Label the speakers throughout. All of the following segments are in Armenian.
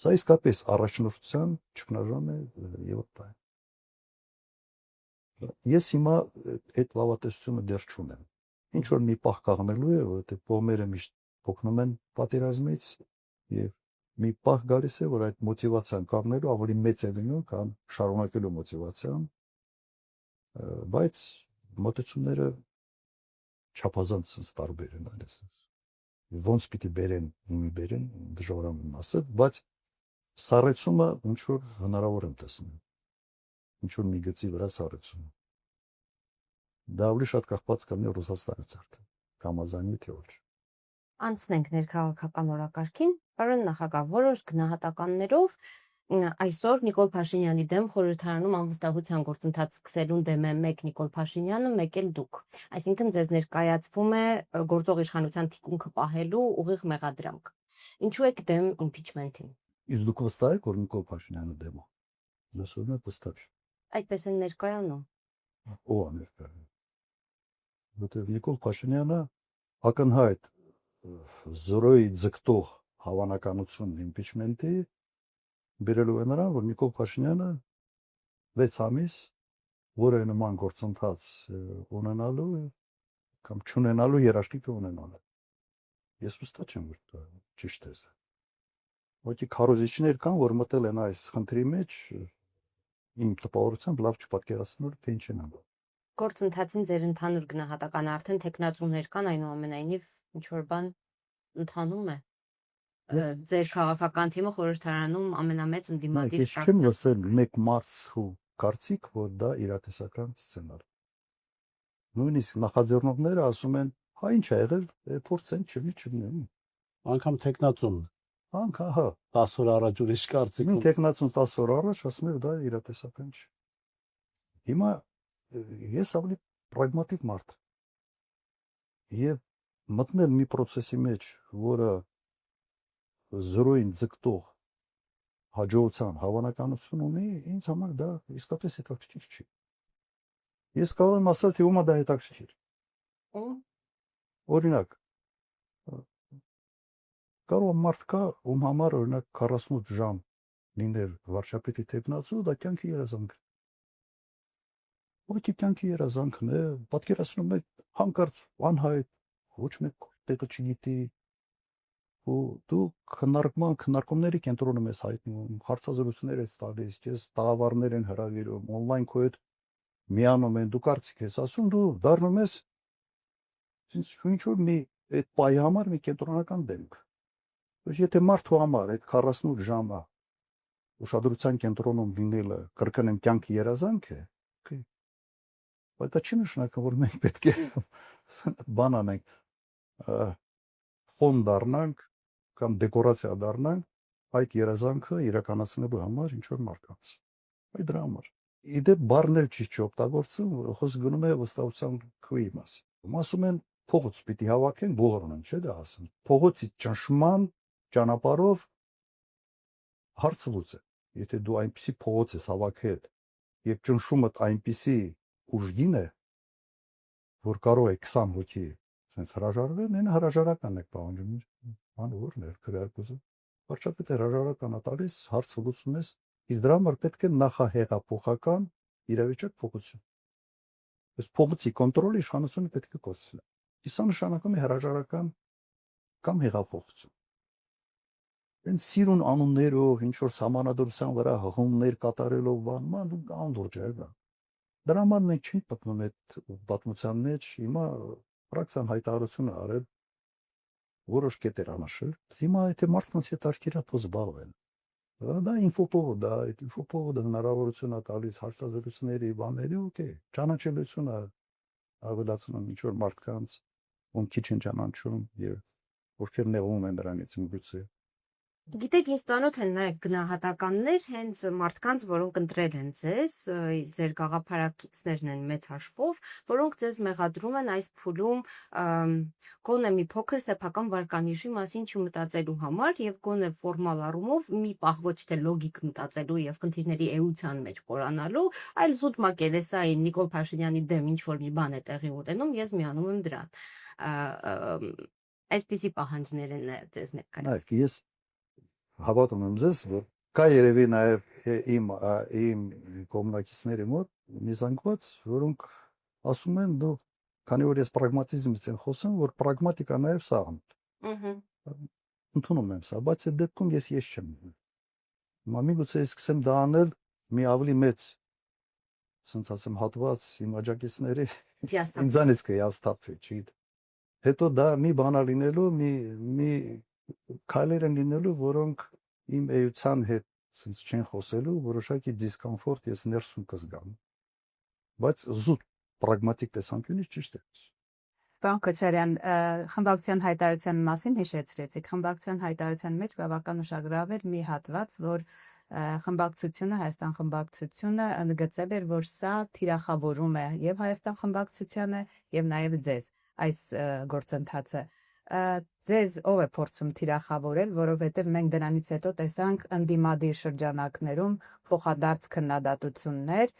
Speaker 1: Սա իսկապես առաջնորդության ճգնաժամ է եւ այլ։ Ես հիմա այդ լավատեսությունը դեռ չունեմ։ Ինչ որ մի պահ կաղնելու է, որովհետեւ կողմերը միշտ փոխնում են պատերազմից եւ մի պահ գալիս է, որ այդ մոտիվացիան կառնելու ավելի մեծ է լինում, քան շարունակելու մոտիվացիան, բայց մոտեցումները չափազանց տարբեր են այլս։ Ոնց պիտի բերեն, իմի բերեն, դժվար է ասել, բայց սառեցումը ինչ որ հնարավոր եմ տեսնում։ Ինչ որ մի գծի վրա սառեցումը։ Դա ավելի շատ կախված կլինի Ռուսաստանից արդեն, կամազանի թե ոչ։
Speaker 2: Անցնենք ներքաղաքական օրակարգին, պարոն նախագահ, որոշ գնահատականներով այսօր Նիկոլ Փաշինյանի դեմ խորհրդարանում անվստահության գործընթաց սկսելուն դեմ է մեկ Նիկոլ Փաշինյանը, մեկ էլ դուք։ Այսինքն ձեզ ներկայացվում է գործող իշխանության թիկունքը պահելու ուղիղ մեղադրանք։ Ինչու եք դեմ իմպիչմենթին։
Speaker 1: Իսկ դուք վստահ եք, որ Նիկոլ Փաշինյանը դեմ է։ Ես ուզում եմ վստահ։
Speaker 2: Այդպես են ներկայանում։
Speaker 1: Ո՞վ է ներկայանում։ Որտեղ Նիկոլ Փաշինյանը ակնհայտ զորոյի ձգտող հավանականություն իմպիչմենթի բերելու է նրան, որ Նիկոլ Փաշինյանը 6 ամիս որը նման գործընթաց ունենալու կամ չունենալու երաշխիք ունենալու։ Ես վստահ չեմ, որ դա ճիշտ է։ Ոչի քարոզիչներ կան, որ մտել են այս խնդրի մեջ, իմ տպավորությամբ լավ չպատկերացնում, որ թե ինչ են անում։
Speaker 2: Գործընթացին ձեր ընդհանուր գնահատականը արդեն տեխնացումներ կան, այնուամենայնիվ ինչ որ բան ընթանում է։ Ձեր քաղաքական թիմը խորհրդարանում ամենամեծ ընդդիմադիր
Speaker 1: Ես չեմ լսել մեկ մարդու կարծիք, որ դա իրատեսական սցենար։ Նույնիսկ նախաձեռնողները ասում են, հա ինչ է եղել, փորձենք չլինի։
Speaker 3: Անկամ տեխնացում։
Speaker 1: Անկա, հա,
Speaker 3: 10 օր առաջ ուրիշ կարծիք։
Speaker 1: Մի տեխնացում 10 օր առաջ ասում էր դա իրատեսական չէ։ Հիմա ես ավելի պրագմատիկ մարդ։ Եվ մտնել մի process-ի մեջ, որը զրոյին ձգտող հաջողության հավանականություն ունի, ինձ համար դա իսկապես հետաքրքիր չի։ Ես կարող եմ ասել, թե ում է դա հետաքրքիր։ Օրինակ, կարող մարդ կա, ում համար օրինակ 48 ժամ լիներ վարչապետի տեխնացու, դա կյանքի երազանք։ Ոքի կյանքի երազանքն է, պատկերացնում եք հանկարծ անհայտ, ոչ մեկ տեղը չգիտի, ու դու քննարկումների կենտրոնում ես հայտնում, հարցազրույցներ ես տալիս, ես տաղավարներ են հրավիրում, on-line քո հետ միանում են, դու կարծիք ես ասում, դու դառնում ես ինչ որ մի այդ պայի համար մի կենտրոնական դեմք։ Եթե մարդու համար այդ 48 ժամը ուշադրության կենտրոնում լինելը կրկնեմ կյանքի երազանք է, բայց դա չի նշանակում, որ մենք պետք է բան անենք, ֆոն դառնանք կամ դեկորացիա դառնանք այդ երազանքը իրականացնելու համար ինչ որ մարդկանց։ Այդ դրա համար։ Իդեպ բառներ չի օգտագործում, խոսք գնում է վստահության քույի մասին։ Ասում են փողոց պիտի հավաքեն բոլորն են, չէ՞ դա ասում։ Փողոցի ճնշման ճանապարհով հարցը լուծը։ Եթե դու այնպեսի փողոց ես հավաքել եւ ճնշումդ այնպեսի ուժգին է, որ կարող է 20 հոգի sense հրաժարվել, մենը հրաժարական եք պահանջում։ Անորն է քրեարկուզը։ Վարչապետը հրաժարական է տալիս, հարցը լուծում ես, իսկ դրա համար պետք է նախահեղափոխական իրավիճակ փոխություն։ Այս փողոցի կոնտրոլը իշխանությունը պետք է կոչվի։ Իսկ նշանակում է հրաժարական կամ հեղափոխություն։ Այն սիրուն անուններով, ինչ որ համանadrության վրա հղումներ կատարելով բանման, դու անդուրջ է դա։ Դրա համար մենք չի պատմում այդ պատմության մեջ, հիմա պրակտիկան հայտարարություն է արել որոշ կետեր անշել։ Հիմա եթե մարդկանց հետ արկերա թող զբաղվեն։ Դա ինֆոպովոդը հնարավորություն է տալիս հարցազրույցների բաների, օքեյ, ճանաչելիությունը ավելացնում ինչ որ մարդկանց, ում քիչ են ճանաչում եւ ովքեր նեղվում են դրանից միգուցե։
Speaker 2: Գիտեք, ինձ ծանոթ են նաև գնահատականներ հենց մարդկանց, որոնք ընտրել են ձեզ, ձեր գաղափարակիցներն են մեծ հաշվով, որոնք ձեզ մեղադրում են այս փուլում գոնե մի փոքր սեփական վարկանիշի մասին չմտածելու համար եւ գոնե ֆորմալ առումով մի պահ ոչ թե լոգիկ մտածելու եւ խնդիրների էության մեջ կորանալու, այլ զուտ մակերեսային Նիկոլ Փաշինյանի դեմ ինչ որ մի բան է տեղի ունենում, ես միանում եմ դրան։ Այսպիսի պահանջներ են ձեզ ներկայացնում։
Speaker 1: Ես հավատում եմ ձեզ, որ կա երևի նաև իմ կողմնակիցների մոտ մի զանգված, որոնք ասում են դու քանի որ ես պրագմատիզմից եմ խոսում, որ պրագմատիկա նաև սա է։
Speaker 2: Ահա։
Speaker 1: Ընդունում եմ սա, բայց այդ դեպքում ես չեմ։ Միգուցե ես սկսեմ դա անել մի ավելի մեծ, ասենք ասեմ, հատված իմ աջակիցների
Speaker 2: Հիասթափ։
Speaker 1: ինձանից կհիասթափվի, չգիտեմ։ Հետո դա մի բան է լինելու, մի քայլեր են լինելու, որոնք իմ էության հետ sense չեն խոսելու, որոշակի դիսկոմֆորտ ես ներսում կզգամ։ Բայց զուտ պրագմատիկ տեսանկյունից ճիշտ է։
Speaker 4: Պարոն Քոչարյան, խմբակցության հայտարարության մասին հիշեցրեցիք։ Խմբակցության հայտարարության մեջ բավական ուշագրավ էր մի հատված, որ խմբակցությունը, Հայաստան խմբակցությունը ընդգծել էր, որ սա թիրախավորում է եւ Հայաստան խմբակցությանը եւ նաեւ ձեզ այս գործընթացը։ Ձեզ ով է փորձում թիրախավորել, որովհետև մենք դրանից հետո տեսանք ընդդիմադիր շրջանակներում փոխադարձ քննադատություններ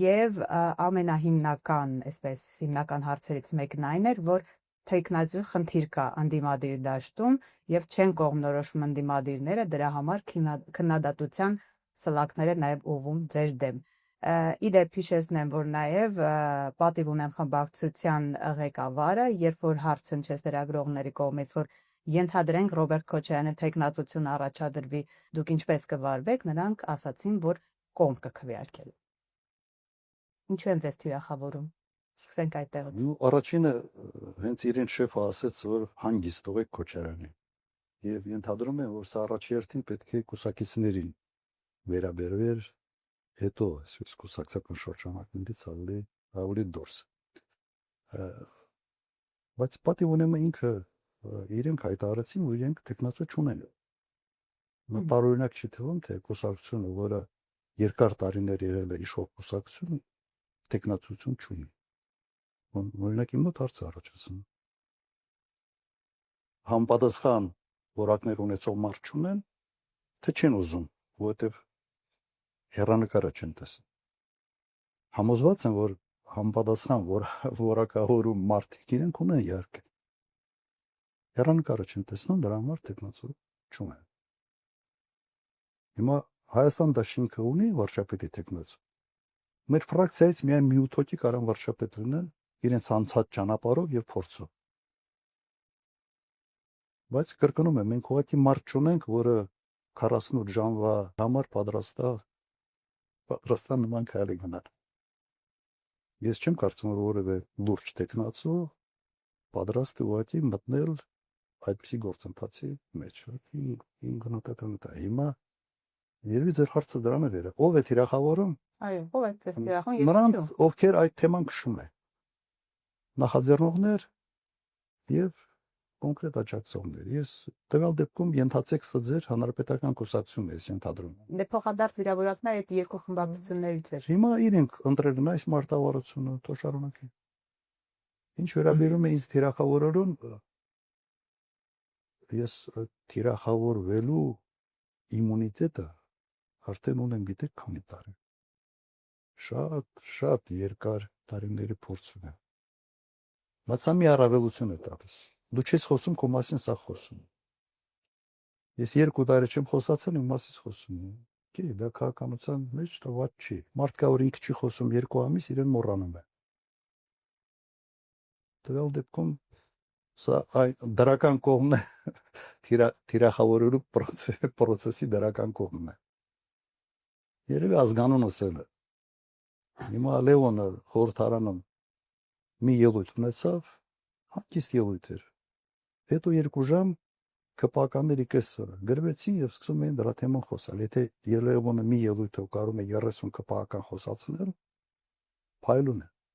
Speaker 4: եւ ամենահիմնական, այսպես հիմնական հարցերից մեկն այն էր, որ տեխնոլոգիա խնդիր կա ընդդիմադիր դաշտում եւ չեն կողմնորոշվում ընդդիմադիրները, դրա համար քննադատության սլակները նաեւ ուղղում ձեր դեմ։ Իդեպ հիշեցնեմ, որ նաև պատիվ ունեմ խմբակցության ղեկավարը, երբ որ հարց հնչեց լրագրողների կողմից, որ ենթադրենք Ռոբերտ Քոչարյանի տեխնացություն առաջադրվի, դուք ինչպես կվարվեք, նրանք ասացին, որ կողմ կքվեարկել։ Ինչու են ձեզ թիրախավորում։ Սկսենք այդտեղից։
Speaker 1: Ну, առաջինը հենց իրեն շեֆը ասաց, որ հանգիստ թողեք Քոչարյանին։ Եվ ենթադրում եմ, որ սա առաջի հերթին պետք է կուսակիցներին վերաբերվեր, հետո այս կուսակցական շրջանակներից ավելի դուրս։ Բայց պատիվ ունեմ ինքը իրենք հայտարարեցին, որ իրենք տեխնացու չունեն։ Տարօրինակ չի թվում, թե կուսակցությունը, որը երկար տարիներ եղել է իշխող կուսակցություն, տեխնացություն չունի։ Օրինակ իմ մոտ հարց առաջացնում։ Համապատասխան որակներ ունեցող մարդ չունեն, թե չեն ուզում, որովհետև հեռանկարը չեն տեսնում։ Համոզված եմ, որ համապատասխան որակավորում մարդիկ իրենք ունեն իհարկե։ Հեռանկարը չեն տեսնում, դրա համար տեխնացու չունեն։ Հիմա Հայաստան դաշինքը ունի վարչապետի տեխնացու։ Մեր ֆրակցիայից միայն մի 8 հոգի կարան վարչապետ լինեն իրենց անցած ճանապարհով եւ փորձով։ Բայց կրկնում եմ, մենք ուղղակի մարդ չունենք, որը 48 ժամվա համար պատրաստան նման քայլի գնալ։ Ես չեմ կարծում, որ որևէ լուրջ տեխնացու պատրաստ է ուղղակի մտնել այդպիսի գործընթացի մեջ։ Իմ գնահատականն է դա։ Հիմա երևի ձեր հարցը դրան է վերա։ Ով է թիրախավորում։
Speaker 4: Այո, ով է ձեզ թիրախում։
Speaker 1: Նրանց, ովքեր այդ թեման քշում են։ Նախաձեռնողներ եւ կոնկրետ աջակցողներ։ Ես տվյալ դեպքում ենթացեք սա ձեր հանրապետական կուսակցությունն է, ես ենթադրում եմ։
Speaker 4: Դե փոխադարձ վիրավորակն այդ երկու խմբակցություններից էր։
Speaker 1: Հիմա իրենք ընտրել են այս մարտավարությունը, թող շարունակեն։ Ինչ վերաբերում է ինձ թիրախավորելուն, ես թիրախավորվելու իմունիտետը արդեն ունեմ, գիտեք, քանի տարի։ Շատ երկար տարիների փորձ ունեմ։ Բայց սա մի առավելություն է տալիս։ Դու չես խոսում, քո մասին սա խոսում։ Ես 2 տարի չեմ խոսացել, իմ մասից խոսում եմ։ Գիտի, դա քաղաքականության մեջ տված չի։ Մարդկա որ ինքը չի խոսում 2 ամիս, իրեն մոռանում է։ Տվյալ դեպքում սա դրական կողմն է, թիրախավորելու պրոցեսի դրական կողմն է։ Երևի ազգանունս էլ է։ Հիմա Լևոնը խորհրդարանում մի ելույթ ունեցավ, հանգիստ ելույթ էր։ Հետո 2 ժամ ԿՊԱ-ների կեսօրը գրվեցին եւ սկսում էին դրա թեման խոսալ։ Եթե Լևոնը մի ելույթով կարող է 30 ԿՊԱ-ական խոսացնել, փայլուն է։